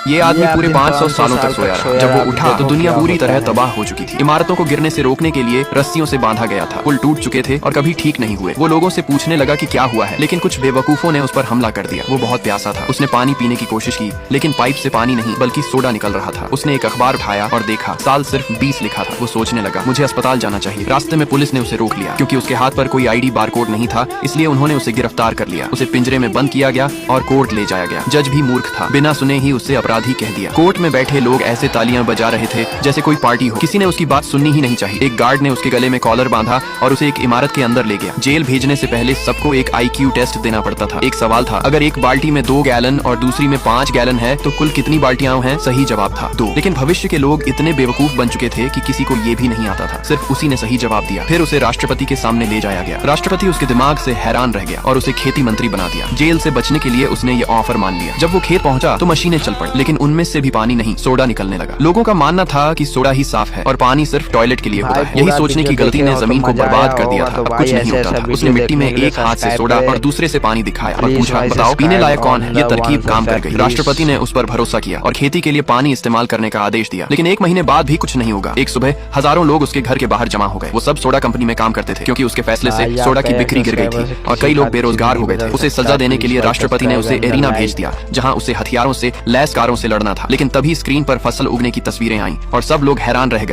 ये आदमी पूरे 500 सालों तक सोया रहा। जब वो उठा तो दुनिया पूरी तरह तबाह हो चुकी थी। इमारतों को गिरने से रोकने के लिए रस्सियों से बांधा गया था। पुल टूट चुके थे और कभी ठीक नहीं हुए। वो लोगों से पूछने लगा कि क्या हुआ है, लेकिन कुछ बेवकूफों ने उस पर हमला कर दिया। वो बहुत प्यासा था। उसने पानी पीने की कोशिश की, लेकिन पाइप से पानी नहीं बल्कि सोडा निकल रहा था। उसने एक अखबार उठाया और देखा, साल सिर्फ 20 लिखा था। वो सोचने लगा, मुझे अस्पताल जाना चाहिए। रास्ते में पुलिस ने उसे रोक लिया क्योंकि उसके हाथ पर कोई ID बारकोड नहीं था, इसलिए उन्होंने उसे गिरफ्तार कर लिया। उसे पिंजरे में बंद किया गया और कोर्ट ले जाया गया। जज भी मूर्ख था, बिना सुने ही उसे अपराधी कह दिया। कोर्ट में बैठे लोग ऐसे तालियां बजा रहे थे जैसे कोई पार्टी हो। किसी ने उसकी बात सुननी ही नहीं चाहिए। एक गार्ड ने उसके गले में कॉलर बांधा और उसे एक इमारत के अंदर ले गया। जेल भेजने से पहले सबको एक IQ टेस्ट देना पड़ता था। एक सवाल था, अगर एक बाल्टी में 2 गैलन और दूसरी में 5 गैलन है तो कुल कितनी बाल्टियां हैं? सही जवाब था 2। लेकिन भविष्य के लोग इतने बेवकूफ बन चुके थे कि किसी को ये भी नहीं आता था। सिर्फ उसी ने सही जवाब दिया। फिर उसे राष्ट्रपति के सामने ले जाया गया। राष्ट्रपति उसके दिमाग से हैरान रह गया और उसे खेती मंत्री बना दिया। जेल से बचने के लिए उसने ये ऑफर मान लिया। जब वो खेत पहुंचा तो मशीनें चल पड़ी, लेकिन उनमें से भी पानी नहीं, सोडा निकलने लगा। लोगों का मानना था कि सोडा ही साफ है और पानी सिर्फ टॉयलेट के लिए होता है। यही सोचने की गलती ने जमीन को बर्बाद कर दिया था। अब कुछ नहीं होता था। उसने मिट्टी में एक हाथ से सोडा और दूसरे से पानी दिखाया और पूछा, बताओ पीने लायक कौन है? ये तरकीब काम कर गई। राष्ट्रपति ने उस पर भरोसा किया और खेती के लिए पानी इस्तेमाल करने का आदेश दिया। लेकिन 1 महीने बाद भी कुछ नहीं होगा। एक सुबह हजारों लोग उसके घर के बाहर जमा हो गए। वो सब सोडा कंपनी में काम करते थे क्योंकि उसके फैसले से सोडा की बिक्री गिर गई थी और कई लोग बेरोजगार हो गए थे। उसे सजा देने के लिए राष्ट्रपति ने उसे एरिना भेज दिया, जहां उसे हथियारों से लैस कारों से लड़ना था। लेकिन तभी स्क्रीन पर फसल उगने की तस्वीरें आईं और सब लोग हैरान रह गए।